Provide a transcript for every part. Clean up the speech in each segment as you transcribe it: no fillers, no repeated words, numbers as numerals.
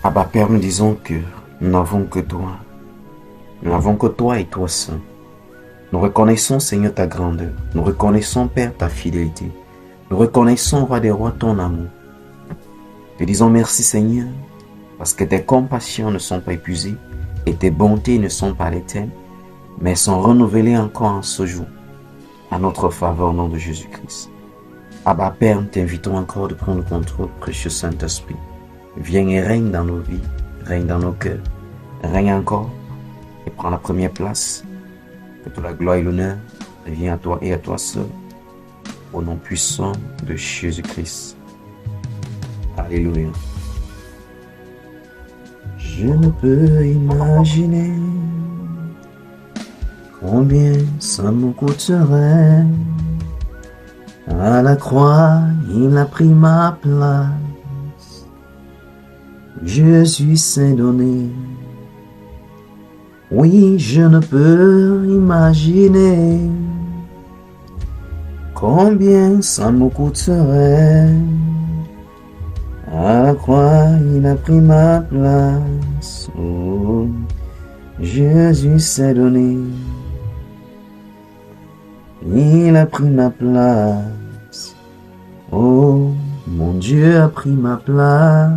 Abba Père, nous disons que nous n'avons que toi. Nous n'avons que toi et toi seul. Nous reconnaissons, Seigneur, ta grandeur. Nous reconnaissons, Père, ta fidélité. Nous reconnaissons, Roi des rois, ton amour. Te disons merci, Seigneur, parce que tes compassions ne sont pas épuisées et tes bontés ne sont pas éternelles, mais sont renouvelées encore en ce jour, à notre faveur au nom de Jésus-Christ. Abba Père, nous t'invitons encore de prendre le contrôle, précieux Saint-Esprit. Viens et règne dans nos vies, règne dans nos cœurs, règne encore et prends la première place. Que toute la gloire et l'honneur reviennent à toi et à toi seul, au nom puissant de Jésus-Christ. Alléluia. Je ne peux imaginer combien ça me coûterait. À la croix, il a pris ma place. Jésus s'est donné. Oui, je ne peux imaginer combien ça me coûterait. À la croix, il a pris ma place. Oh, Jésus s'est donné. Il a pris ma place. Oh, mon Dieu a pris ma place.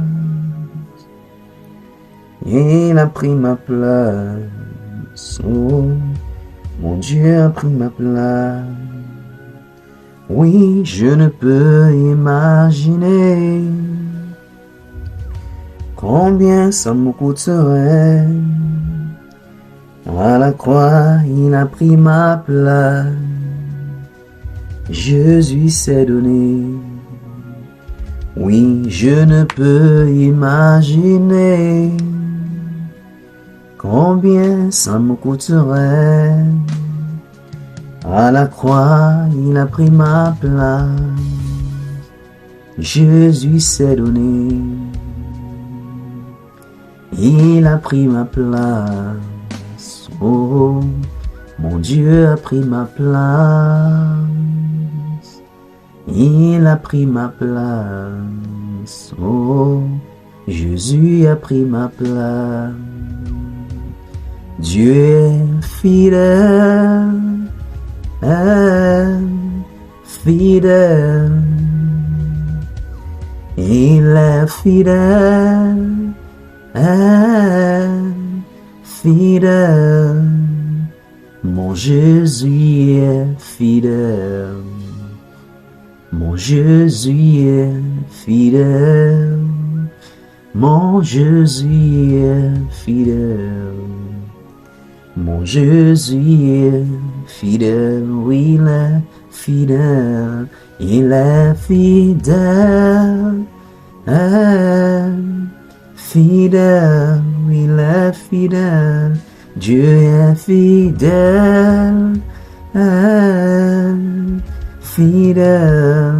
Il a pris ma place. Oh, mon Dieu a pris ma place. Oui, je ne peux imaginer combien ça me coûterait. À la croix, il a pris ma place. Jésus s'est donné. Oui, je ne peux imaginer combien ça me coûterait. À la croix, il a pris ma place. Jésus s'est donné. Il a pris ma place. Oh, mon Dieu a pris ma place. Il a pris ma place. Oh, Jésus a pris ma place. Dieu est fidèle, fidèle. Il est fidèle, fidèle. Mon Jésus est fidèle. Mon Jésus est fidèle. Mon Jésus est fidèle. Mon Jésus est fidèle. Oui, il est fidèle. Il est fidèle. Fidèle. Il est fidèle. Dieu est fidèle. Fidèle,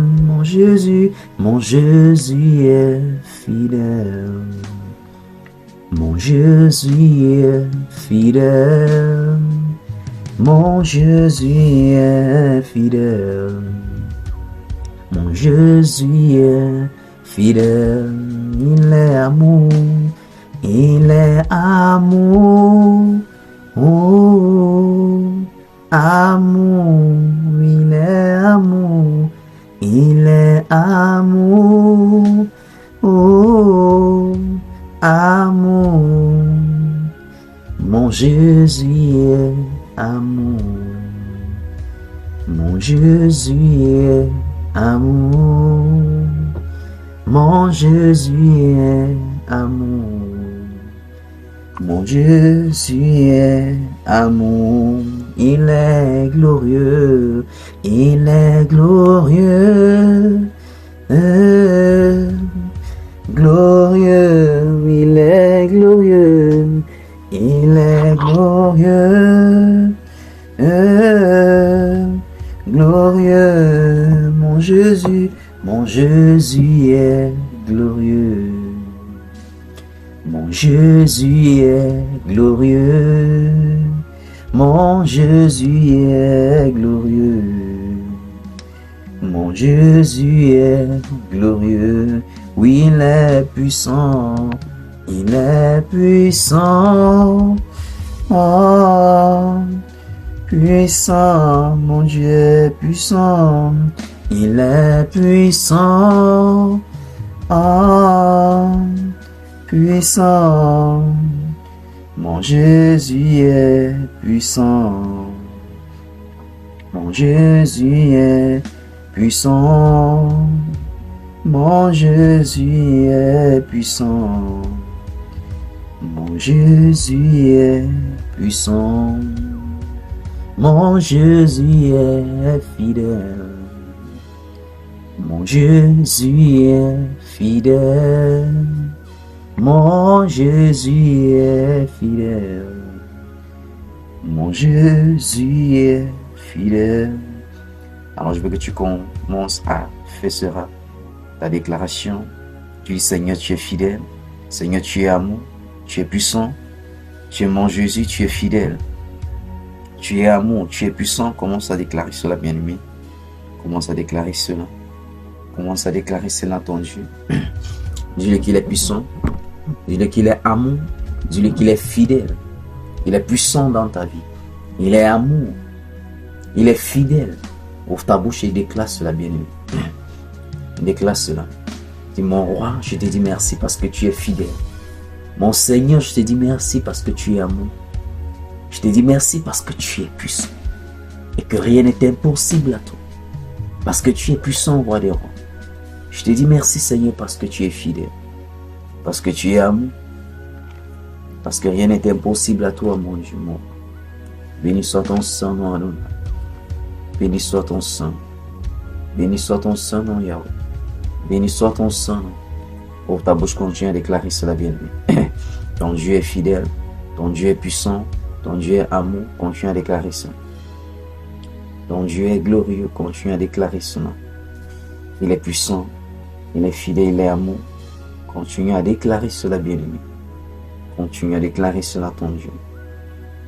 mon Jésus est fidèle. Mon Jésus est fidèle. Mon Jésus est fidèle. Mon Jésus est fidèle. Il est amour. Il est amour. Oh, amour. Il est amour, il est amour, oh, amour. Mon Jésus est amour, mon Jésus est amour, mon Jésus est amour, mon Jésus est amour. Il est glorieux, il est glorieux, glorieux, il est glorieux, il est glorieux, glorieux, mon Jésus est glorieux, mon Jésus est glorieux. Mon Jésus est glorieux, mon Jésus est glorieux, oui il est puissant, Il est puissant. Oh, puissant, mon Dieu est puissant. Il est puissant. Oh, puissant. Mon Jésus est puissant. Mon Jésus est puissant. Mon Jésus est puissant. Mon Jésus est puissant. Mon Jésus est fidèle. Mon Jésus est fidèle. Mon Jésus est fidèle. Mon Jésus est fidèle. Alors je veux que tu commences à faire ta déclaration. Tu dis Seigneur, tu es fidèle. Seigneur, tu es amour. Tu es puissant. Tu es mon Jésus, tu es fidèle. Tu es amour, tu es puissant. Commence à déclarer cela, bien-aimé. Commence à déclarer cela. Commence à déclarer cela à ton Dieu. Dis-lui qu'il est puissant. Dis-lui qu'il est amour. Dis-lui qu'il est fidèle. Il est puissant dans ta vie. Il est amour. Il est fidèle. Ouvre ta bouche et déclare cela, bien-aimé. Déclare cela. Dis, mon roi, je te dis merci parce que tu es fidèle. Mon Seigneur, je te dis merci parce que tu es amour. Je te dis merci parce que tu es puissant. Et que rien n'est impossible à toi. Parce que tu es puissant, roi des rois. Je te dis merci, Seigneur, parce que tu es fidèle. Parce que tu es amour. Parce que rien n'est impossible à toi, mon Dieu. Mon. Béni soit ton sang, mon Adonai. Béni soit ton sang. Béni soit ton sang, mon Yahweh. Béni soit ton sang. Ouvre ta bouche, continue à déclarer cela, bien-aimé. Ton Dieu est fidèle. Ton Dieu est puissant. Ton Dieu est amour. Continue à déclarer cela. Ton Dieu est glorieux. Continue à déclarer cela. Il est puissant. Il est fidèle. Il est amour. Continue à déclarer cela, bien-aimé. Continue à déclarer cela à ton Dieu.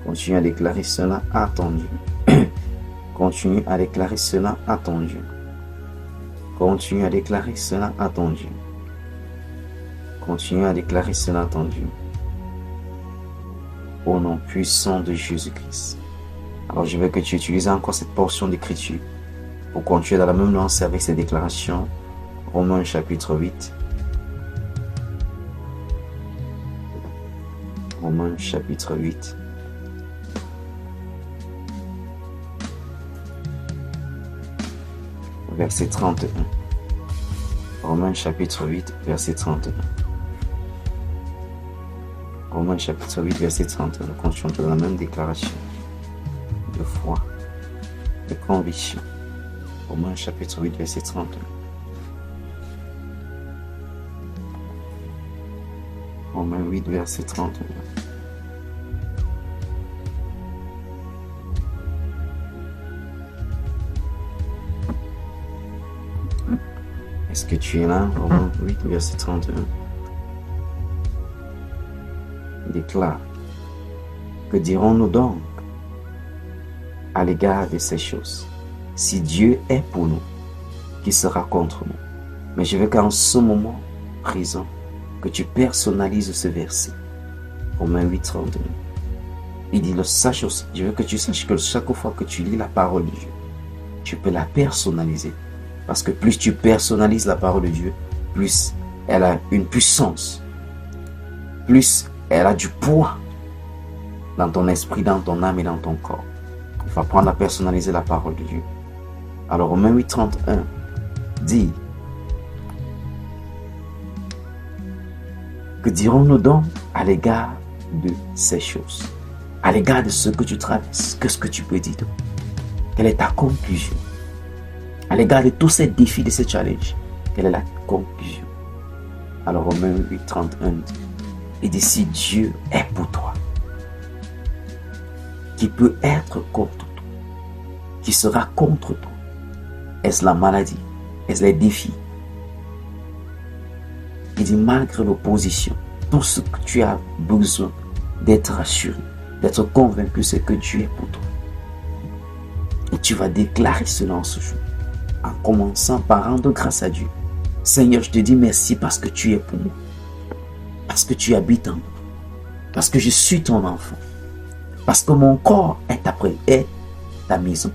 Continue à déclarer cela à ton Dieu. Continue à déclarer cela à ton Dieu. Continue à déclarer cela à ton Dieu. Continue à déclarer cela à ton Dieu. Au nom puissant de Jésus-Christ. Alors je veux que tu utilises encore cette portion d'écriture pour continuer dans la même lancée avec ces déclarations. Romains chapitre 8. Romains chapitre 8. Verset 31. Romains chapitre 8, verset 31. Romains chapitre 8, verset 31. Nous continuons dans la même déclaration de foi, de conviction. Romains chapitre 8, verset 31. Romains 8, verset 31. Est-ce que tu es là? Romains 8, verset 31. Déclare. Que dirons-nous donc à l'égard de ces choses? Si Dieu est pour nous, qui sera contre nous? Mais je veux qu'en ce moment présent, que tu personnalises ce verset. Romains 8, 31. Il dit, sache aussi. Je veux que tu saches que chaque fois que tu lis la parole de Dieu, tu peux la personnaliser. Parce que plus tu personnalises la parole de Dieu, plus elle a une puissance. Plus elle a du poids dans ton esprit, dans ton âme et dans ton corps. Il faut apprendre à personnaliser la parole de Dieu. Alors Romains 8, 31 dit, que dirons-nous donc à l'égard de ces choses? À l'égard de ce que tu traverses, qu'est-ce que tu peux dire? Quelle est ta conclusion? À l'égard de tous ces défis, de ces challenges, quelle est la conclusion? Alors Romains 8, 31 dit, il dit, si Dieu est pour toi, qui peut être contre toi? Qui sera contre toi? Est-ce la maladie? Est-ce les défis? Il dit, malgré l'opposition, tout ce que tu as besoin d'être assuré, d'être convaincu, c'est que Dieu est pour toi. Et tu vas déclarer cela en ce jour, en commençant par rendre grâce à Dieu. Seigneur, je te dis merci parce que tu es pour moi. parce que tu habites en moi, parce que je suis ton enfant, parce que mon corps est ta maison.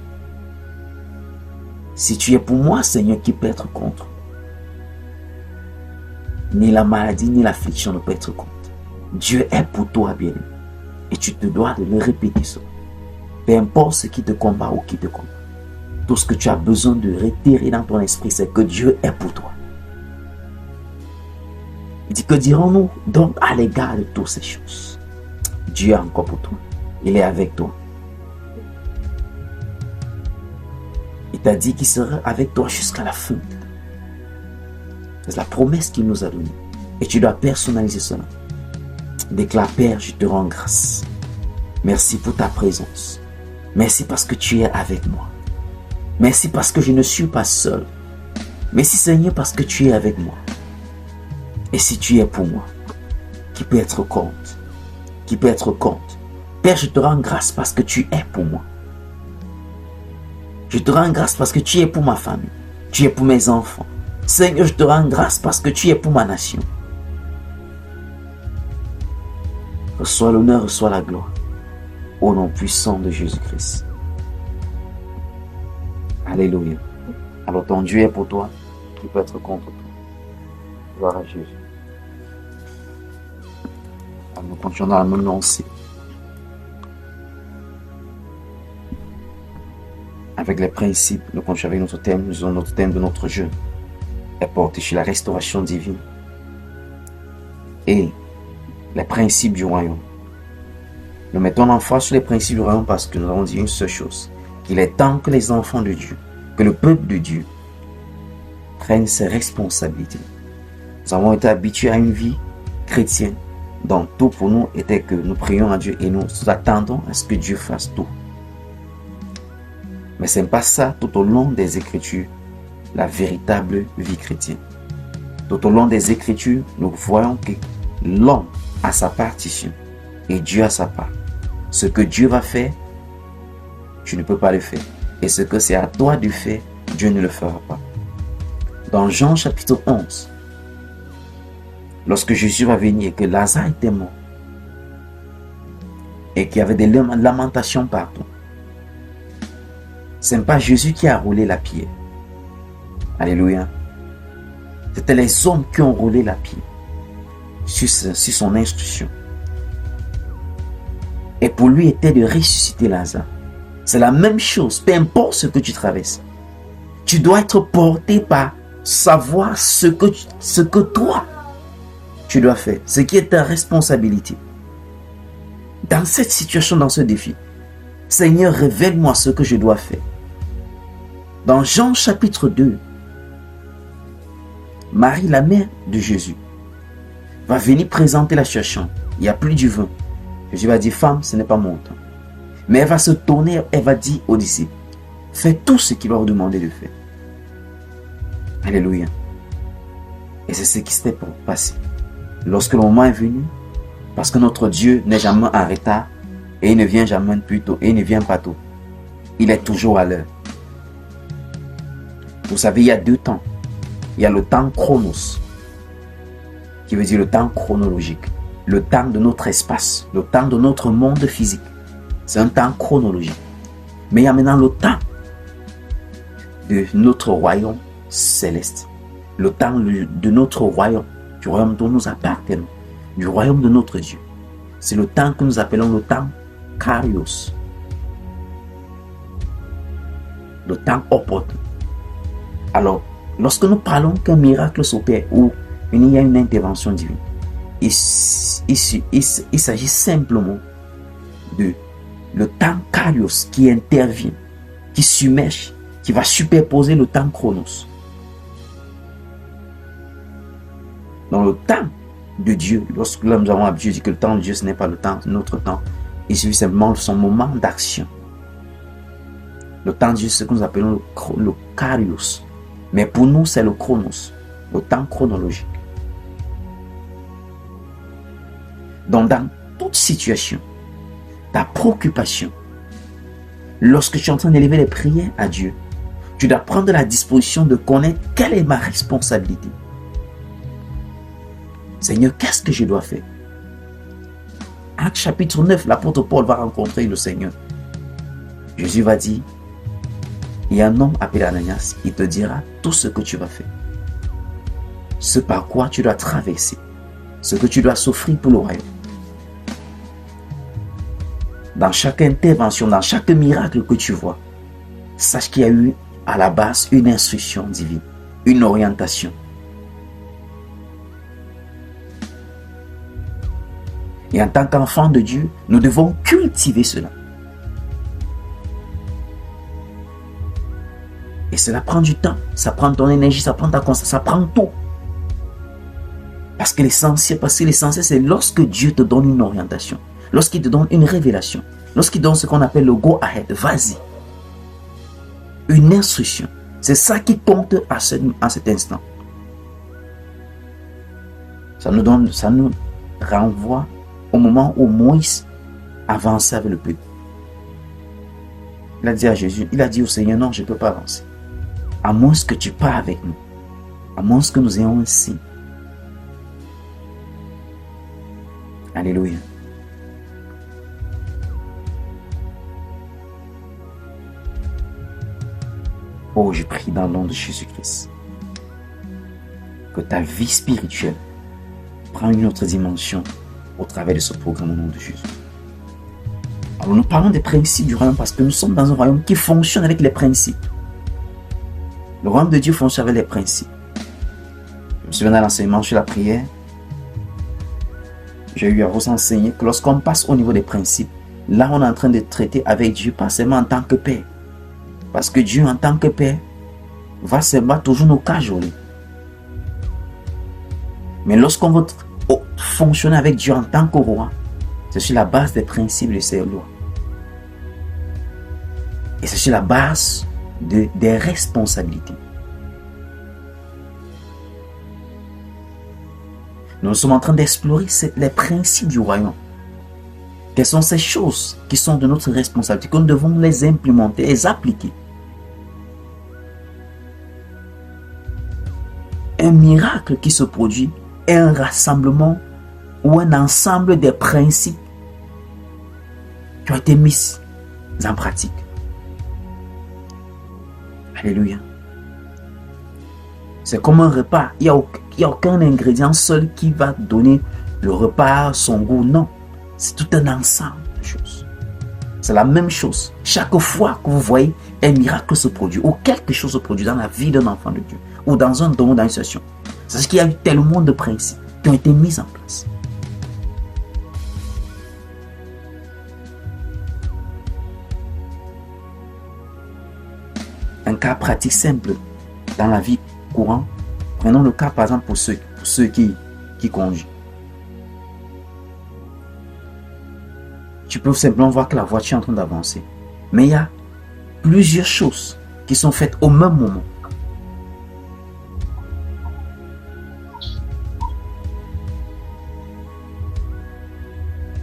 Si tu es pour moi, Seigneur, qui peut être contre? Ni la maladie, ni l'affliction ne peut être contre. Dieu est pour toi, bien-aimé. Et tu te dois de le répéter ça. Peu importe ce qui te combat ou qui te combat. Tout ce que tu as besoin de réitérer dans ton esprit, c'est que Dieu est pour toi. Il dit, que dirons-nous donc à l'égard de toutes ces choses? Dieu est encore pour toi. Il est avec toi. Il t'a dit qu'il sera avec toi jusqu'à la fin. C'est la promesse qu'il nous a donnée. Et tu dois personnaliser cela. Déclare, Père, je te rends grâce. Merci pour ta présence. Merci parce que tu es avec moi. Merci parce que je ne suis pas seul. Merci, Seigneur, parce que tu es avec moi. Et si tu es pour moi, qui peut être contre? Qui peut être contre? Père, je te rends grâce parce que tu es pour moi. Je te rends grâce parce que tu es pour ma famille. Tu es pour mes enfants. Seigneur, je te rends grâce parce que tu es pour ma nation. Reçois l'honneur, reçois la gloire. Au nom puissant de Jésus-Christ. Alléluia. Alors ton Dieu est pour toi, qui peut être contre toi. Gloire à Jésus. Alors nous continuons à nous lancer avec les principes. Nous continuons avec notre thème. Nous avons notre thème de notre jeu est porté sur la restauration divine et les principes du royaume. Nous mettons l'emphase sur les principes du royaume parce que nous avons dit une seule chose, qu'il est temps que les enfants de Dieu, que le peuple de Dieu prenne ses responsabilités. Nous avons été habitués à une vie chrétienne dont tout pour nous était que nous prions à Dieu et nous attendons à ce que Dieu fasse tout. Mais ce n'est pas ça tout au long des Écritures, la véritable vie chrétienne. Tout au long des Écritures, nous voyons que l'homme a sa partition et Dieu a sa part. Ce que Dieu va faire, tu ne peux pas le faire. Et ce que c'est à toi de faire, Dieu ne le fera pas. Dans Jean chapitre 11, lorsque Jésus va venir et que Lazare était mort et qu'il y avait des lamentations partout, ce n'est pas Jésus qui a roulé la pierre. Alléluia. C'était les hommes qui ont roulé la pierre sur son instruction. Et pour lui était de ressusciter Lazare. C'est la même chose, peu importe ce que tu traverses. Tu dois être porté par savoir ce que toi, tu dois faire, ce qui est ta responsabilité. Dans cette situation, dans ce défi, Seigneur, révèle-moi ce que je dois faire. Dans Jean chapitre 2, Marie, la mère de Jésus, va venir présenter la situation. Il n'y a plus du vin. Jésus va dire, femme, ce n'est pas mon temps. Mais elle va se tourner, elle va dire aux disciples, fais tout ce qu'il va vous demander de faire. Alléluia. Et c'est ce qui s'était passé. Lorsque le moment est venu, parce que notre Dieu n'est jamais en retard, et il ne vient jamais plus tôt, et il ne vient pas tôt. Il est toujours à l'heure. Vous savez, il y a deux temps. Il y a le temps chronos, qui veut dire le temps chronologique, le temps de notre espace, le temps de notre monde physique. C'est un temps chronologique. Mais il y a maintenant le temps de notre royaume céleste, le temps de notre royaume, du royaume dont nous appartenons, du royaume de notre Dieu. C'est le temps que nous appelons le temps Kairos, le temps opportun. Alors, lorsque nous parlons qu'un miracle s'opère ou il y a une intervention divine, il s'agit simplement de le temps Kairos qui intervient, qui submerge, qui va superposer le temps Chronos. Dans le temps de Dieu, lorsque nous avons l'habitude de dire que le temps de Dieu, ce n'est pas le temps, notre temps, il suffit simplement son moment d'action. Le temps de Dieu, c'est ce que nous appelons le Kairos. Mais pour nous, c'est le chronos, le temps chronologique. Donc, dans toute situation, ta préoccupation, lorsque tu es en train d'élever les prières à Dieu, tu dois prendre la disposition de connaître quelle est ma responsabilité. Seigneur, qu'est-ce que je dois faire? Acte chapitre 9, l'apôtre Paul va rencontrer le Seigneur. Jésus va dire, il y a un homme appelé Ananias, il te dira tout ce que tu vas faire. Ce par quoi tu dois traverser. Ce que tu dois souffrir pour le royaume. Dans chaque intervention, dans chaque miracle que tu vois, sache qu'il y a eu à la base une instruction divine, une orientation. Et en tant qu'enfants de Dieu, nous devons cultiver cela. Et cela prend du temps, ça prend ton énergie, ça prend ta conscience, ça prend tout. Parce que l'essentiel, c'est lorsque Dieu te donne une orientation, lorsqu'il te donne une révélation, lorsqu'il donne ce qu'on appelle le go ahead, vas-y. Une instruction. C'est ça qui compte à cet instant. Ça nous renvoie au moment où Moïse avançait avec le peuple. Il a dit à Jésus, il a dit au Seigneur, non, je ne peux pas avancer. À moins que tu pars avec nous. À moins que nous ayons un signe. Alléluia. Oh, je prie dans le nom de Jésus-Christ que ta vie spirituelle prenne une autre dimension au travers de ce programme au nom de Jésus. Alors nous parlons des principes du royaume parce que nous sommes dans un royaume qui fonctionne avec les principes. Le royaume de Dieu fonctionne avec les principes. Je me souviens dans l'enseignement sur la prière, j'ai eu à vous enseigner que lorsqu'on passe au niveau des principes, là on est en train de traiter avec Dieu, pas seulement en tant que Père. Parce que Dieu en tant que Père va seulement toujours nous cajoler. Mais lorsqu'on veut fonctionner avec Dieu en tant que roi, c'est sur la base des principes de ses lois. Et c'est sur la base des responsabilités. Nous sommes en train d'explorer les principes du royaume. Quelles sont ces choses qui sont de notre responsabilité, que nous devons les implémenter, les appliquer. Un miracle qui se produit est un rassemblement ou un ensemble des principes qui ont été mis en pratique. Alléluia. C'est comme un repas. Il n'y a aucun ingrédient seul qui va donner le repas son goût. Non. C'est tout un ensemble de choses. C'est la même chose. Chaque fois que vous voyez un miracle se produire ou quelque chose se produit dans la vie d'un enfant de Dieu ou dans un domaine, dans une situation, c'est parce qu'il y a eu tellement de principes qui ont été mis en place. Un cas pratique simple dans la vie courante. Prenons le cas par exemple pour ceux qui conduisent. Tu peux simplement voir que la voiture est en train d'avancer. Mais il y a plusieurs choses qui sont faites au même moment.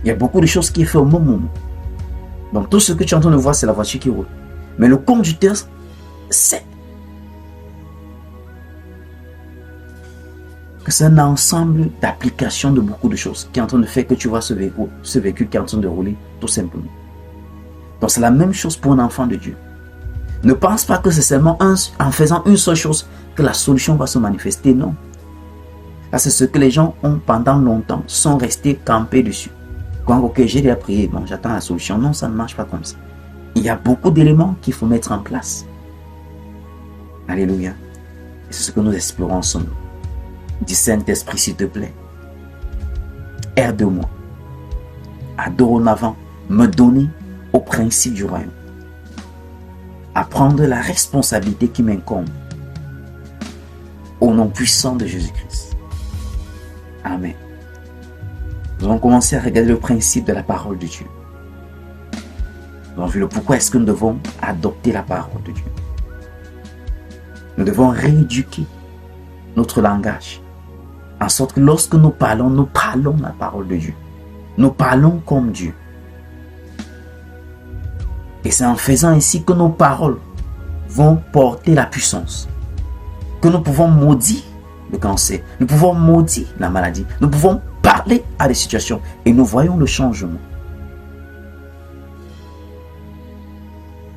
Il y a beaucoup de choses qui sont faites au même moment. Donc tout ce que tu es en train de voir, c'est la voiture qui roule. Mais le conducteur sait que c'est un ensemble d'applications de beaucoup de choses qui est en train de faire que tu vois ce véhicule qui est en train de rouler tout simplement. Donc c'est la même chose pour un enfant de Dieu. Ne pense pas que c'est seulement en faisant une seule chose que la solution va se manifester. Non. Là, c'est ce que les gens ont pendant longtemps, sont restés campés dessus. Quand ok, j'ai déjà prié, bon, j'attends la solution. Non, ça ne marche pas comme ça. Il y a beaucoup d'éléments qu'il faut mettre en place. Alléluia. Et c'est ce que nous explorons ensemble. Dis Saint-Esprit, s'il te plaît, aide-moi à dorénavant me donner au principe du royaume, à prendre la responsabilité qui m'incombe au nom puissant de Jésus-Christ. Amen. Nous allons commencer à regarder le principe de la parole de Dieu. Nous avons vu le pourquoi est-ce que nous devons adopter la parole de Dieu. Nous devons rééduquer notre langage, en sorte que lorsque nous parlons la parole de Dieu. Nous parlons comme Dieu. Et c'est en faisant ainsi que nos paroles vont porter la puissance. Que nous pouvons maudire le cancer. Nous pouvons maudire la maladie. Nous pouvons parler à des situations et nous voyons le changement.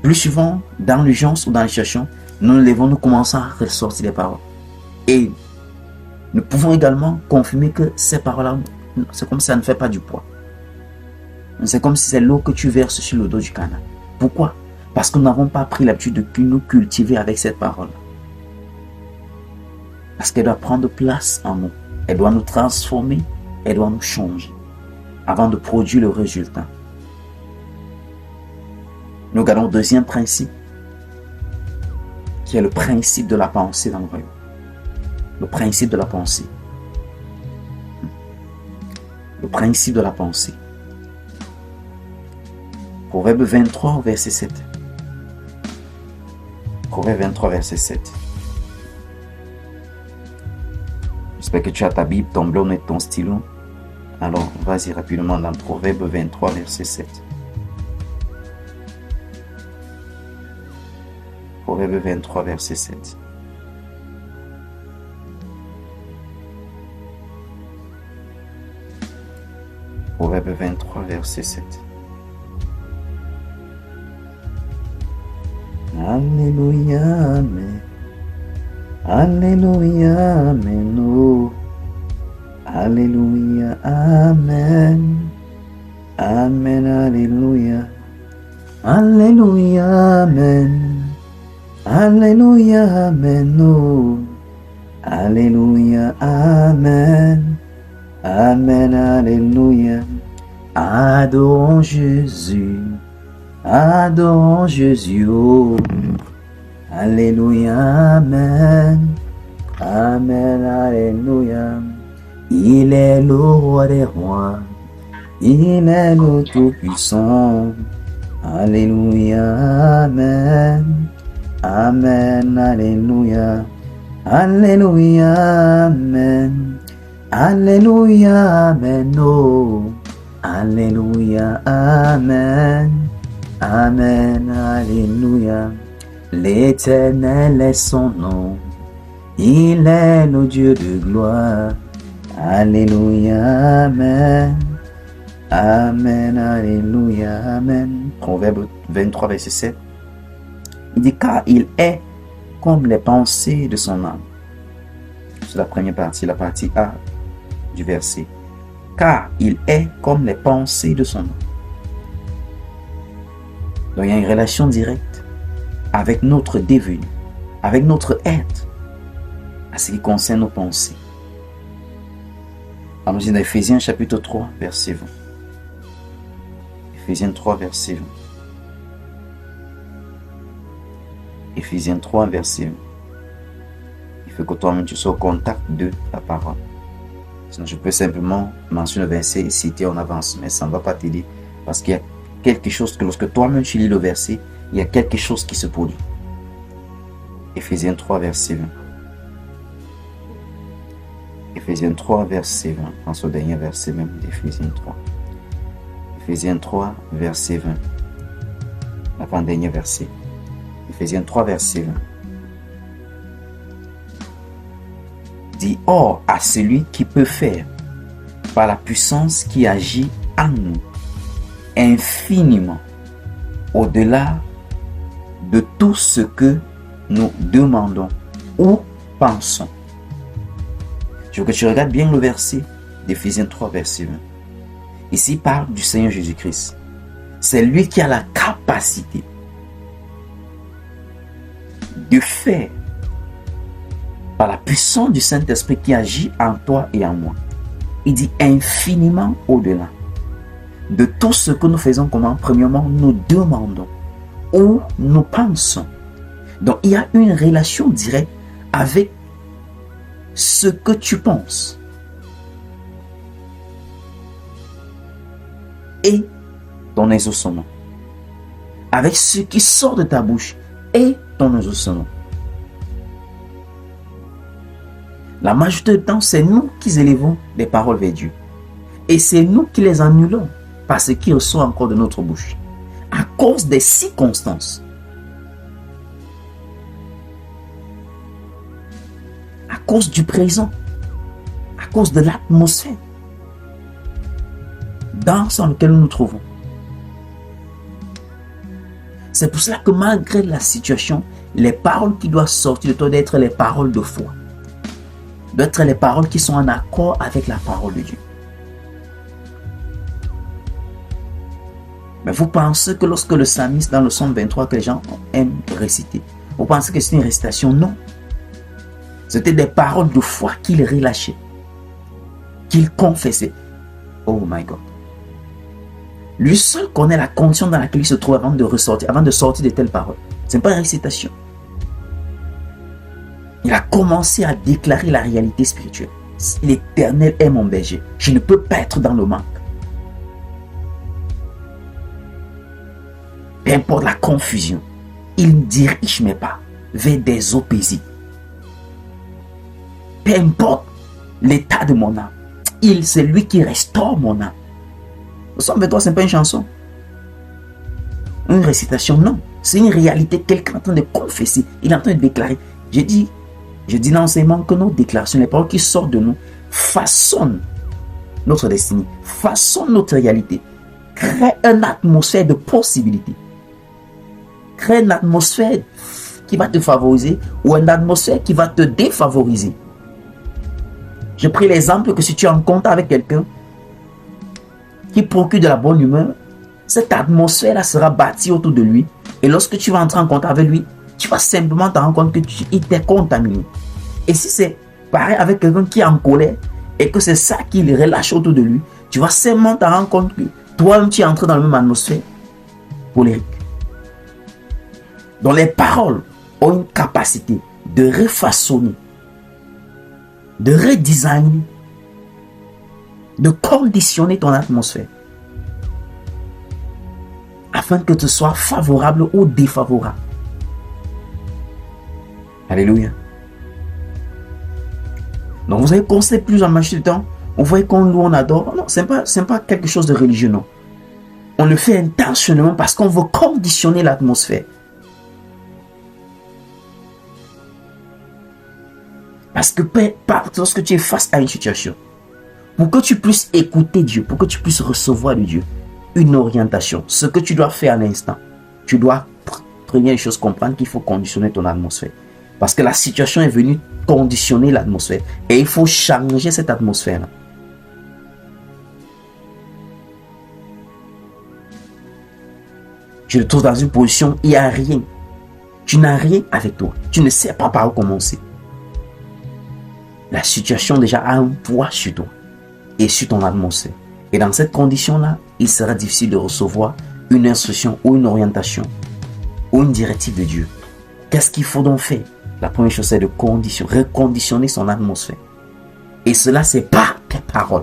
Plus souvent, dans l'urgence ou dans les situations, nous nous levons, nous commençons à ressortir les paroles. Et nous pouvons également confirmer que ces paroles-là, c'est comme si ça ne fait pas du poids. C'est comme si c'est l'eau que tu verses sur le dos du canard. Pourquoi? Parce que nous n'avons pas pris l'habitude de nous cultiver avec cette parole. Parce qu'elle doit prendre place en nous. Elle doit nous transformer, elle doit nous changer avant de produire le résultat. Nous regardons le deuxième principe, qui est le principe de la pensée dans le royaume. Le principe de la pensée. Le principe de la pensée. Proverbe 23, verset 7. Proverbe 23, verset 7. J'espère que tu as ta Bible, ton bleu et ton stylo. Alors, vas-y rapidement dans Proverbe 23, verset 7. Proverbe 23, verset 7. Proverbe 23, verset 7. Alléluia, Amen. Alléluia, Amen. Oh. Alléluia, Amen. Amen, Alléluia. Alléluia, Amen. Alléluia, Amen. Oh. Alléluia, Amen. Amen, Alléluia. Adorons Jésus. Adorons Jésus. Oh. Alléluia, Amen. Amen, Alléluia. Il est le roi des rois. Il est le Tout-Puissant. Alléluia, Amen. Amen, Alléluia. Alléluia, Amen. Alléluia, Amen. Oh. Alléluia, Amen. Amen, Alléluia. L'Éternel est son nom. Il est le Dieu de gloire. Alléluia, Amen. Amen, Alléluia, Amen. Proverbe 23, verset 7. Il dit, car il est comme les pensées de son âme. C'est la première partie, la partie A du verset. Car il est comme les pensées de son âme. Donc il y a une relation directe avec notre devenu, avec notre être, à ce qui concerne nos pensées. Allons-y dans Ephésiens chapitre 3, verset 20. Ephésiens 3, verset 20. Ephésiens 3, verset 20. Il faut que toi-même tu sois au contact de la parole. Sinon, je peux simplement mentionner le verset et citer en avance, mais ça ne va pas t'aider parce qu'il y a quelque chose que lorsque toi-même tu lis le verset, il y a quelque chose qui se produit. Ephésiens 3, verset 20. Ephésiens 3, verset 20. Prends ce dernier verset même d'Ephésiens 3. Ephésiens 3, verset 20. L'avant-dernier verset. Ephésiens 3, verset 20. Dit, or, à celui qui peut faire, par la puissance qui agit en nous, infiniment, au-delà de tout ce que nous demandons ou pensons. Je veux que tu regardes bien le verset d'Éphésiens 3, verset 20. Ici, il parle du Seigneur Jésus-Christ. C'est lui qui a la capacité de faire, par la puissance du Saint-Esprit qui agit en toi et en moi. Il dit infiniment au-delà de tout ce que nous faisons. Comment? Premièrement, nous demandons ou nous pensons. Donc, il y a une relation directe avec ce que tu penses et ton exaucement, avec ce qui sort de ta bouche et ton exaucement. La majorité du temps, c'est nous qui élevons les paroles vers Dieu et c'est nous qui les annulons parce ce qui ressort encore de notre bouche à cause des circonstances. À cause du présent, à cause de l'atmosphère dans lequel nous nous trouvons. C'est pour cela que malgré la situation, les paroles qui doivent sortir de toi doivent être les paroles de foi. Doivent être les paroles qui sont en accord avec la parole de Dieu. Mais vous pensez que lorsque le psalmiste dans le psaume 23 que les gens aiment réciter, vous pensez que c'est une récitation? Non. C'était des paroles de foi qu'il relâchait, qu'il confessait. Oh my God. Lui seul connaît la condition dans laquelle il se trouve avant de sortir de telles paroles. Ce n'est pas une récitation. Il a commencé à déclarer la réalité spirituelle. L'Éternel est mon berger. Je ne peux pas être dans le manque. Peu importe la confusion, il dirige mes pas vers des eaux paisibles. Peu importe l'état de mon âme, c'est lui qui restaure mon âme. Le psaume 23, ce n'est pas une chanson. Une récitation, non. C'est une réalité. Quelqu'un est en train de confesser. Il est en train de déclarer. Je dis dans l'enseignement que nos déclarations, les paroles qui sortent de nous, façonnent notre destinée, façonnent notre réalité, créent une atmosphère de possibilités, créent une atmosphère qui va te favoriser ou une atmosphère qui va te défavoriser. Je pris l'exemple que si tu es en contact avec quelqu'un qui procure de la bonne humeur, cette atmosphère-là sera bâtie autour de lui. Et lorsque tu vas entrer en contact avec lui, tu vas simplement te rendre compte qu'il t'est contaminé. Et si c'est pareil avec quelqu'un qui est en colère et que c'est ça qu'il relâche autour de lui, tu vas simplement te rendre compte que toi-même tu es entré dans la même atmosphère colérique. Donc les paroles ont une capacité de refaçonner, de redesigner, de conditionner ton atmosphère afin que tu sois favorable ou défavorable. Alléluia. Donc vous avez pensé plus en marché du temps, vous voyez qu'on loue, on adore. Non, ce n'est pas quelque chose de religieux, non. On le fait intentionnellement parce qu'on veut conditionner l'atmosphère. Parce que lorsque tu es face à une situation, pour que tu puisses écouter Dieu, pour que tu puisses recevoir de Dieu une orientation, ce que tu dois faire à l'instant, tu dois, première chose, comprendre qu'il faut conditionner ton atmosphère. Parce que la situation est venue conditionner l'atmosphère. Et il faut changer cette atmosphère-là. Tu te trouves dans une position, il n'y a rien. Tu n'as rien avec toi. Tu ne sais pas par où commencer. La situation déjà a un poids sur toi et sur ton atmosphère. Et dans cette condition-là, il sera difficile de recevoir une instruction ou une orientation ou une directive de Dieu. Qu'est-ce qu'il faut donc faire? La première chose, c'est de reconditionner son atmosphère. Et cela, c'est par tes paroles.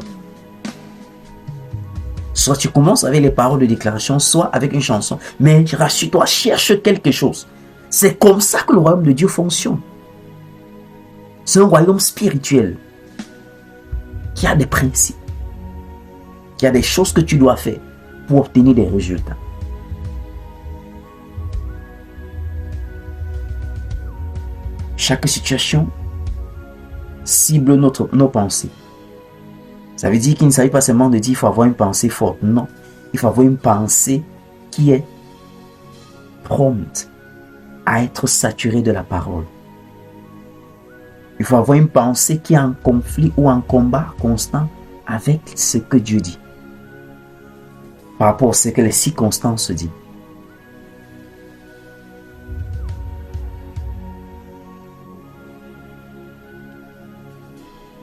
Soit tu commences avec les paroles de déclaration, soit avec une chanson. Mais rassure-toi, cherche quelque chose. C'est comme ça que le royaume de Dieu fonctionne. C'est un royaume spirituel qui a des principes, qui a des choses que tu dois faire pour obtenir des résultats. Chaque situation cible nos pensées. Ça veut dire qu'il ne s'agit pas seulement de dire qu'il faut avoir une pensée forte. Non, il faut avoir une pensée qui est prompte à être saturée de la parole. Il faut avoir une pensée qui est en conflit ou en combat constant avec ce que Dieu dit, par rapport à ce que les circonstances disent.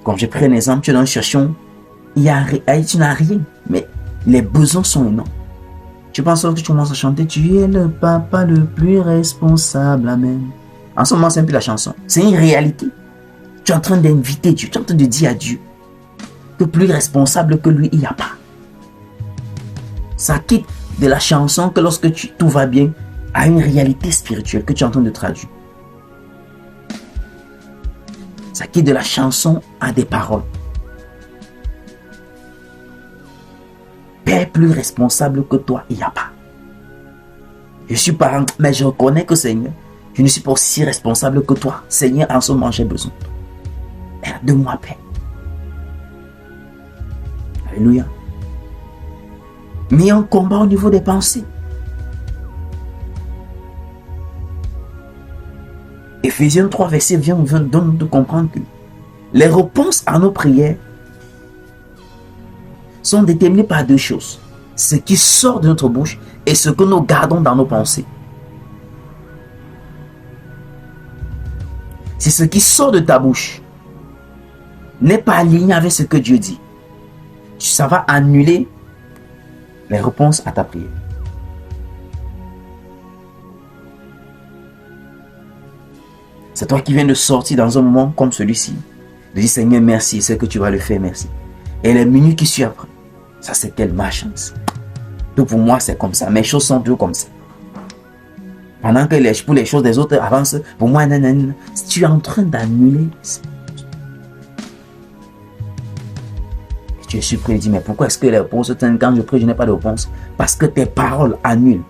Comme j'ai pris un exemple, tu es dans une situation, tu n'as rien, mais les besoins sont énormes. Tu penses que tu commences à chanter, tu es le papa le plus responsable, amen. En ce moment, c'est un peu la chanson. C'est une réalité. Tu es en train d'inviter Dieu, tu es en train de dire à Dieu que plus responsable que lui, il n'y a pas. Ça quitte de la chanson que lorsque tout va bien, à une réalité spirituelle que tu es en train de traduire. Ça quitte de la chanson à des paroles. Père plus responsable que toi, il n'y a pas. Je suis parent, mais je reconnais que Seigneur, je ne suis pas aussi responsable que toi. Seigneur, en ce moment, j'ai besoin. de moi, Père. Alléluia. Mais il y a un combat au niveau des pensées. Éphésiens 3, verset 20 donne de comprendre que les réponses à nos prières sont déterminées par deux choses. Ce qui sort de notre bouche et ce que nous gardons dans nos pensées. Si ce qui sort de ta bouche n'est pas aligné avec ce que Dieu dit, ça va annuler les réponses à ta prière. C'est toi qui viens de sortir dans un moment comme celui-ci, de dire Seigneur merci, c'est que tu vas le faire, merci. Et les minutes qui suivent après, ça c'est quelle ma chance. Tout pour moi c'est comme ça, mes choses sont toujours comme ça. Pendant que pour les choses des autres avancent, pour moi, tu es en train d'annuler. Tu es surpris et dis, mais pourquoi est-ce que les réponses, quand je prie, je n'ai pas de réponse? Parce que tes paroles annulent.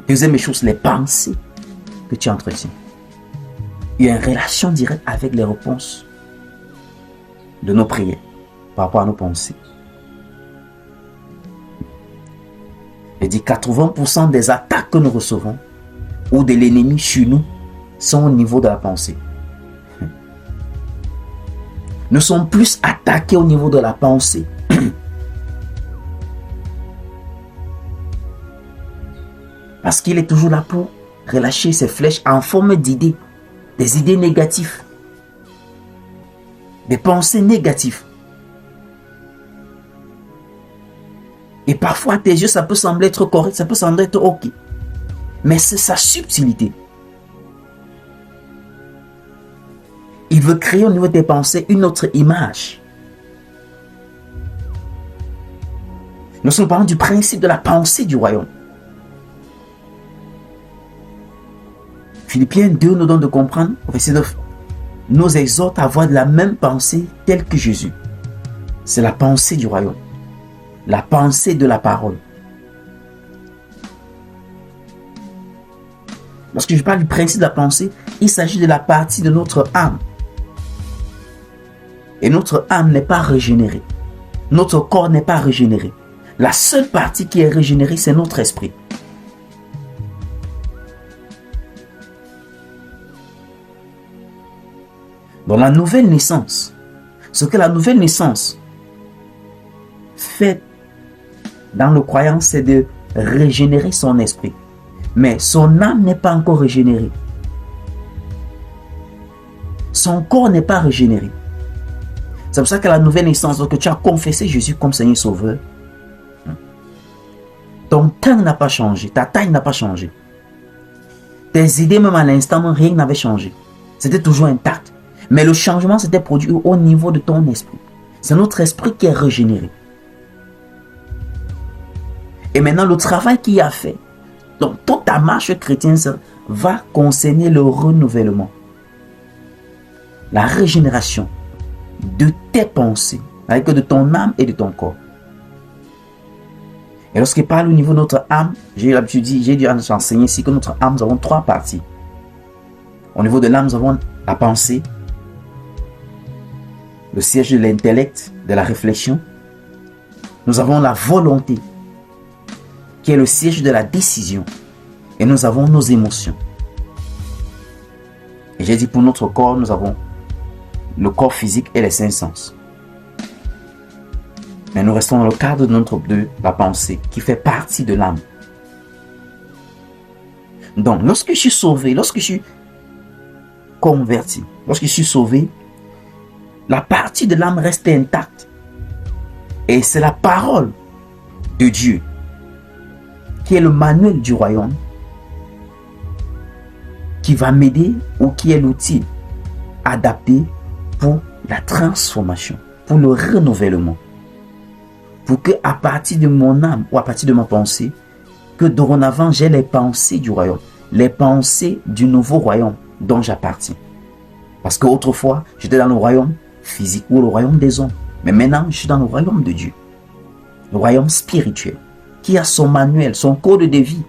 Deuxième chose, les pensées que tu entretiens. Il y a une relation directe avec les réponses de nos prières par rapport à nos pensées. Il dit 80% des attaques que nous recevons ou de l'ennemi sur nous sont au niveau de la pensée. Nous sommes plus attaqués au niveau de la pensée. Parce qu'il est toujours là pour relâcher ses flèches en forme d'idées. Des idées négatives. Des pensées négatives. Et parfois, à tes yeux, ça peut sembler être correct, ça peut sembler être ok. Mais c'est sa subtilité. Il veut créer au niveau des pensées une autre image. Nous sommes parlons du principe de la pensée du royaume. Philippiens 2 nous donne de comprendre, au verset 9, nous exhorte à avoir de la même pensée telle que Jésus. C'est la pensée du royaume. La pensée de la parole. Lorsque je parle du principe de la pensée, il s'agit de la partie de notre âme. Et notre âme n'est pas régénérée. Notre corps n'est pas régénéré. La seule partie qui est régénérée, c'est notre esprit. Dans la nouvelle naissance, ce que la nouvelle naissance fait dans le croyant, c'est de régénérer son esprit. Mais son âme n'est pas encore régénérée. Son corps n'est pas régénéré. C'est pour ça que la nouvelle naissance, lorsque tu as confessé Jésus comme Seigneur Sauveur, ton teint n'a pas changé, ta taille n'a pas changé. Tes idées, même à l'instant, rien n'avait changé. C'était toujours intact. Mais le changement s'était produit au niveau de ton esprit. C'est notre esprit qui est régénéré. Et maintenant, le travail qu'il a fait, donc toute ta marche chrétienne va concerner le renouvellement. La régénération de tes pensées, avec de ton âme et de ton corps. Et lorsqu'il parle au niveau de notre âme, j'ai dû enseigner ici que notre âme, nous avons trois parties. Au niveau de l'âme, nous avons la pensée, le siège de l'intellect, de la réflexion. Nous avons la volonté, qui est le siège de la décision. Et nous avons nos émotions. Et j'ai dit pour notre corps, nous avons le corps physique et les cinq sens. Mais nous restons dans le cadre de la pensée, qui fait partie de l'âme. Donc, lorsque je suis sauvé, lorsque je suis converti, lorsque je suis sauvé, la partie de l'âme reste intacte. Et c'est la parole de Dieu, qui est le manuel du royaume, qui va m'aider ou qui est l'outil adapté pour la transformation, pour le renouvellement. Pour que à partir de mon âme ou à partir de ma pensée, que dorénavant j'ai les pensées du royaume, les pensées du nouveau royaume dont j'appartiens. Parce qu'autrefois, j'étais dans le royaume physique ou le royaume des hommes. Mais maintenant, je suis dans le royaume de Dieu. Le royaume spirituel, qui a son manuel, son code de vie.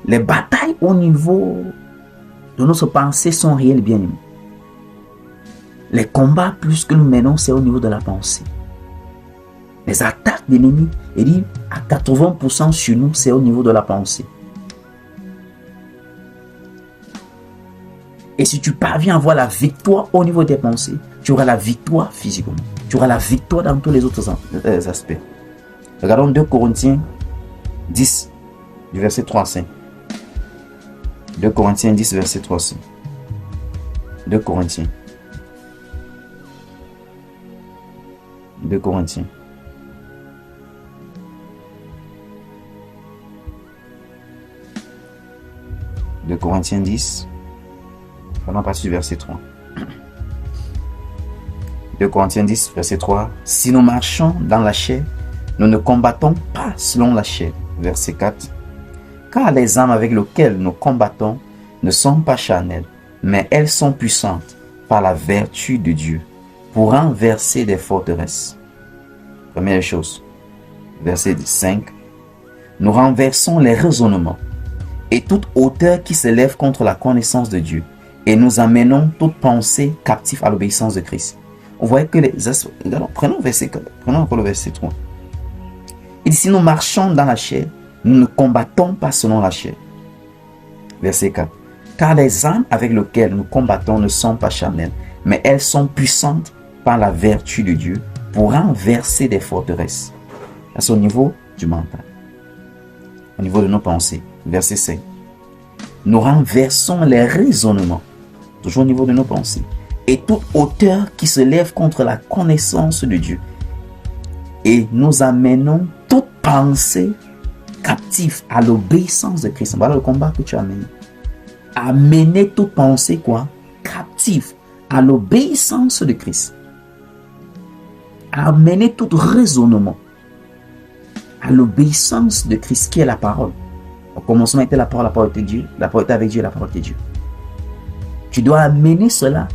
Les batailles au niveau de notre pensée sont réels, bien-aimés. Les combats plus que nous menons, c'est au niveau de la pensée. Les attaques de l'ennemi, il dit à 80% sur nous, c'est au niveau de la pensée. Et si tu parviens à avoir la victoire au niveau des pensées, tu auras la victoire physiquement. Tu auras la victoire dans tous les autres aspects. Regardons 2 Corinthiens 10, du verset 3 à 5. 2 Corinthiens 10, verset 3 à 5. 2 Corinthiens. 2 Corinthiens. De Corinthiens 10, on passe du verset 3. 2 Corinthiens 10, verset 3. Si nous marchons dans la chair, nous ne combattons pas selon la chair. Verset 4. Car les armes avec lesquelles nous combattons ne sont pas charnelles, mais elles sont puissantes par la vertu de Dieu pour renverser des forteresses. Première chose, verset 5. Nous renversons les raisonnements et toute hauteur qui s'élève contre la connaissance de Dieu, et nous amenons toute pensée captive à l'obéissance de Christ. On voit que prenons encore le verset 3. Il dit, si nous marchons dans la chair, nous ne combattons pas selon la chair. Verset 4. Car les armes avec lesquelles nous combattons ne sont pas charnelles, mais elles sont puissantes par la vertu de Dieu pour renverser des forteresses. C'est au niveau du mental, au niveau de nos pensées. Verset 5. Nous renversons les raisonnements, toujours au niveau de nos pensées, et toute hauteur qui se lève contre la connaissance de Dieu. Et nous amenons toute pensée captive à l'obéissance de Christ. Voilà le combat que tu as mené. Amener toute pensée captive à l'obéissance de Christ. Amener tout raisonnement à l'obéissance de Christ, qui est la parole. Au commencement était la parole était Dieu, la parole était avec Dieu, la parole était Dieu. Tu dois amener cela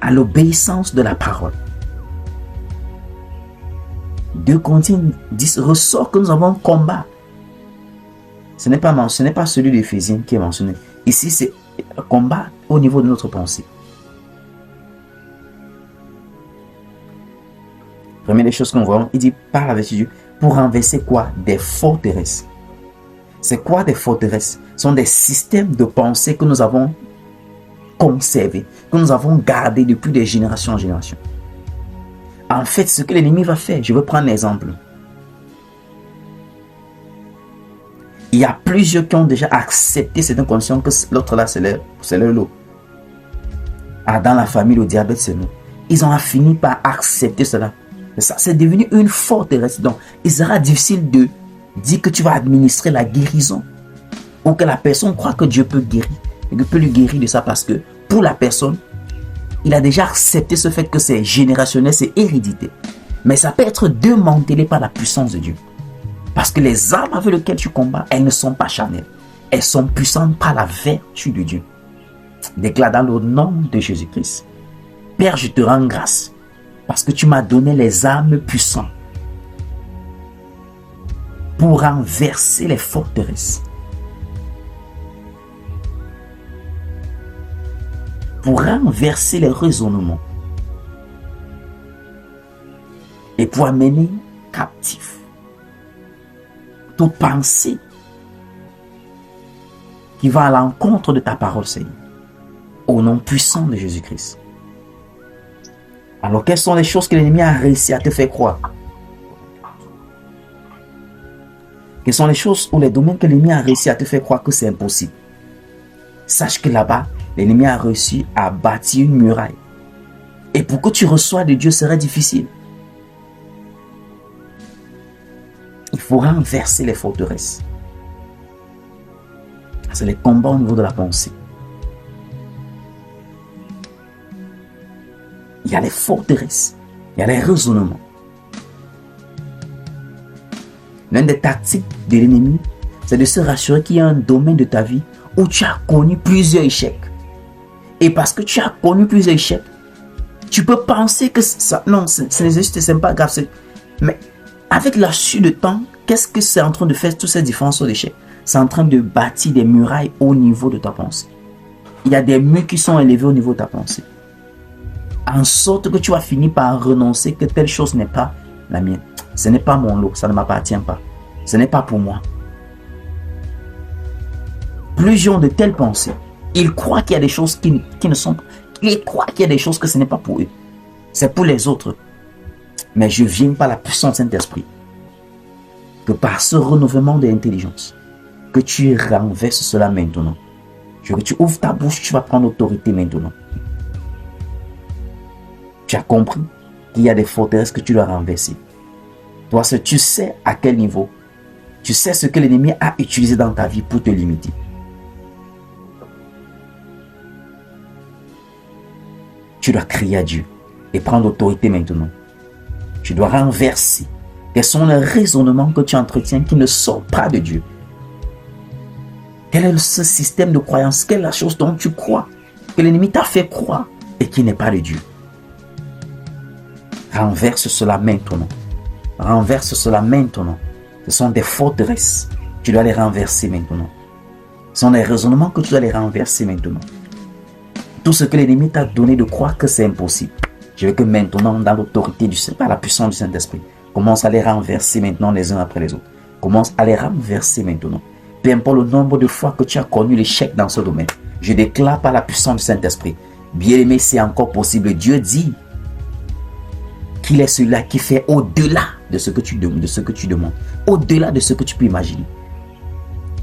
à l'obéissance de la parole. 2 Corinthiens 10 ressort que nous avons un combat. Ce n'est pas celui d'Éphésiens qui est mentionné. Ici, c'est un combat au niveau de notre pensée. Première des choses qu'on voit, il dit parle avec Dieu pour renverser des forteresses. C'est quoi des forteresses? Ce sont des systèmes de pensée que nous avons conservés, que nous avons gardés depuis des générations en génération. En fait, ce que l'ennemi va faire, je vais prendre l'exemple. Il y a plusieurs qui ont déjà accepté cette condition que l'autre là, c'est leur lot. Dans la famille, le diabète, c'est nous. Ils ont fini par accepter cela. Ça, c'est devenu une forteresse. Donc, il sera difficile de dire que tu vas administrer la guérison, ou que la personne croit que Dieu peut guérir, et que peut lui guérir de ça, parce que pour la personne, il a déjà accepté ce fait que c'est générationnel, c'est hérédité. Mais ça peut être démantelé par la puissance de Dieu. Parce que les armes avec lesquelles tu combats, elles ne sont pas charnelles. Elles sont puissantes par la vertu de Dieu. Déclare dans le nom de Jésus-Christ. Père, je te rends grâce parce que tu m'as donné les armes puissantes pour renverser les forteresses, pour renverser les raisonnements et pour amener captif toute pensée qui va à l'encontre de ta parole, Seigneur, au nom puissant de Jésus-Christ. Alors, quelles sont les choses que l'ennemi a réussi à te faire croire? Quelles sont les choses ou les domaines que l'ennemi a réussi à te faire croire que c'est impossible? Sache que là-bas, l'ennemi a réussi à bâtir une muraille. Et pour que tu reçoives de Dieu, serait difficile. Il faut renverser les forteresses. C'est les combats au niveau de la pensée. Il y a les forteresses, il y a les raisonnements. L'une des tactiques de l'ennemi, c'est de se rassurer qu'il y a un domaine de ta vie où tu as connu plusieurs échecs. Et parce que tu as connu plusieurs échecs, tu peux penser que ça, non, c'est pas grave. Mais avec la suite de temps, qu'est-ce que c'est en train de faire, toutes ces différences d'échecs? C'est en train de bâtir des murailles au niveau de ta pensée. Il y a des murs qui sont élevés au niveau de ta pensée. En sorte que tu vas finir par renoncer que telle chose n'est pas la mienne. Ce n'est pas mon lot, ça ne m'appartient pas. Ce n'est pas pour moi. Plusieurs ont de telles pensées. Ils croient qu'il y a des choses qui ne sont pas. Ils croient qu'il y a des choses que ce n'est pas pour eux. C'est pour les autres. Mais je viens par la puissance du Saint-Esprit. Que par ce renouvellement de l'intelligence, que tu renverses cela maintenant. Que tu ouvres ta bouche, tu vas prendre autorité maintenant. Tu as compris qu'il y a des forteresses que tu dois renverser. Toi, tu sais à quel niveau. Tu sais ce que l'ennemi a utilisé dans ta vie pour te limiter. Tu dois crier à Dieu et prendre autorité maintenant. Tu dois renverser. Quels sont les raisonnements que tu entretiens qui ne sont pas de Dieu? Quel est ce système de croyance? Quelle est la chose dont tu crois, que l'ennemi t'a fait croire et qui n'est pas de Dieu? Renverse cela maintenant. Renverse cela maintenant. Ce sont des forteresses. Tu dois les renverser maintenant. Ce sont des raisonnements que tu dois les renverser maintenant. Tout ce que l'ennemi t'a donné de croire que c'est impossible. Je veux que maintenant, dans l'autorité du Saint, par la puissance du Saint-Esprit, commence à les renverser maintenant les uns après les autres. Commence à les renverser maintenant. Peu importe le nombre de fois que tu as connu l'échec dans ce domaine, je déclare par la puissance du Saint-Esprit, bien-aimé, c'est encore possible. Dieu dit qu'il est celui-là qui fait au-delà de ce que tu demandes, au-delà de ce que tu peux imaginer.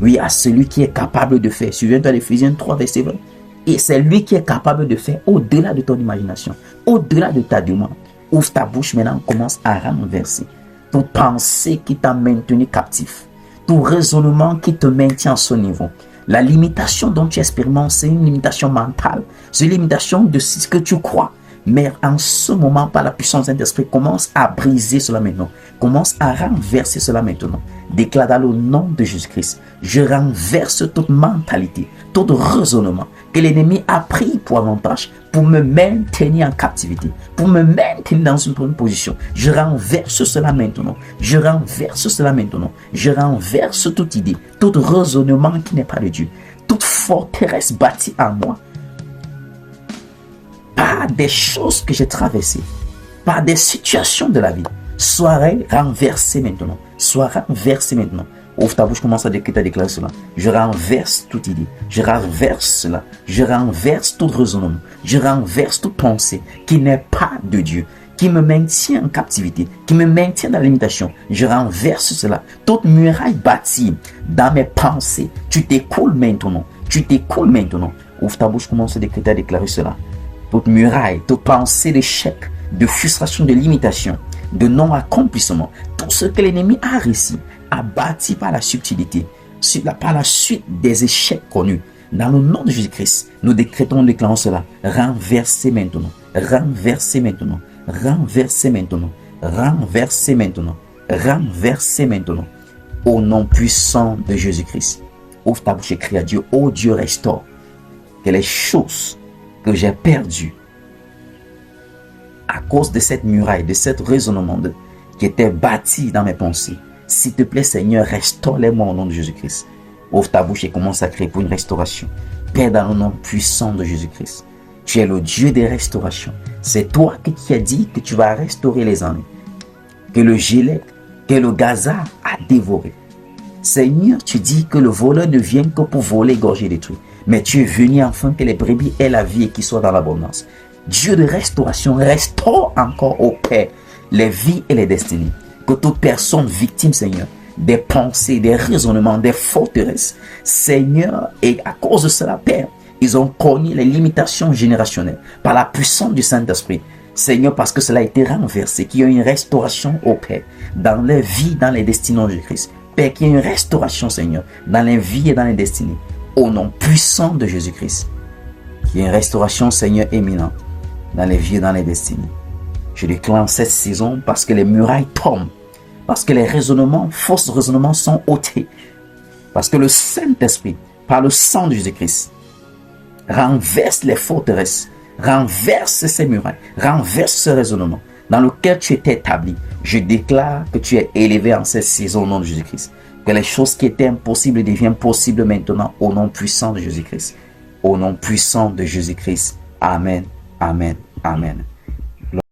Oui, à celui qui est capable de faire. Souviens-toi d'Éphésiens 3, verset 20. Et c'est lui qui est capable de faire au-delà de ton imagination, au-delà de ta demande. Ouvre ta bouche maintenant, commence à renverser toute pensée qui t'a maintenu captif, tout raisonnement qui te maintient à ce niveau. La limitation dont tu expérimentes, c'est une limitation mentale, c'est une limitation de ce que tu crois. Mais en ce moment, par la puissance de Saint-Esprit, commence à briser cela maintenant. Commence à renverser cela maintenant. Déclare dans le nom de Jésus-Christ, je renverse toute mentalité, tout raisonnement que l'ennemi a pris pour avantage pour me maintenir en captivité, pour me maintenir dans une bonne position. Je renverse cela maintenant. Je renverse cela maintenant. Je renverse toute idée, tout raisonnement qui n'est pas de Dieu, toute forteresse bâtie en moi, par des choses que j'ai traversées, par des situations de la vie, soient renversées maintenant. Soient renversées maintenant. Ouvre ta bouche, commence à déclarer cela. Je renverse toute idée. Je renverse cela. Je renverse tout raisonnement. Je renverse toute pensée qui n'est pas de Dieu, qui me maintient en captivité, qui me maintient dans la limitation. Je renverse cela. Toute muraille bâtie dans mes pensées, tu t'écoules maintenant. Tu t'écoules maintenant. Ouvre ta bouche, commence à déclarer cela. Toute muraille, toute pensée d'échec, de frustration, de limitation, de non-accomplissement, tout ce que l'ennemi a réussi, a bâti par la subtilité, par la suite des échecs connus. Dans le nom de Jésus-Christ, nous déclarons cela. Renversez maintenant, renversez maintenant, renversez maintenant, renversez maintenant, renversez maintenant. Au nom puissant de Jésus-Christ, ouvre ta bouche et crie à Dieu. Oh Dieu, restaure que les choses que j'ai perdues à cause de cette muraille, de cet raisonnement qui était bâti dans mes pensées. S'il te plaît, Seigneur, restaure-les-moi au nom de Jésus-Christ. Ouvre ta bouche et commence à crier pour une restauration. Père, dans le nom puissant de Jésus-Christ, tu es le Dieu des restaurations. C'est toi qui as dit que tu vas restaurer les années, que le gilet, que le Gaza a dévoré. Seigneur, tu dis que le voleur ne vient que pour voler, égorger et détruire. Mais tu es venu afin que les brebis aient la vie et qu'ils soient dans l'abondance. Dieu de restauration, restaure encore au Père les vies et les destinées. Que toute personne victime, Seigneur, des pensées, des raisonnements, des forteresses, Seigneur, et à cause de cela, Père, ils ont connu les limitations générationnelles par la puissance du Saint-Esprit. Seigneur, parce que cela a été renversé, qu'il y a une restauration au Père, dans les vies, dans les destinées de Jésus-Christ. Père, qu'il y a une restauration, Seigneur, dans les vies et dans les destinées. Au nom puissant de Jésus-Christ, qu'il y ait une restauration, Seigneur, éminente, dans les vies et dans les destinées. Je déclare cette saison parce que les murailles tombent, parce que les raisonnements, fausses raisonnements sont ôtés, parce que le Saint-Esprit, par le sang de Jésus-Christ, renverse les forteresses, renverse ces murailles, renverse ce raisonnement dans lequel tu étais établi. Je déclare que tu es élevé en cette saison au nom de Jésus-Christ. Que les choses qui étaient impossibles deviennent possibles maintenant au nom puissant de Jésus-Christ. Au nom puissant de Jésus-Christ. Amen, amen, amen.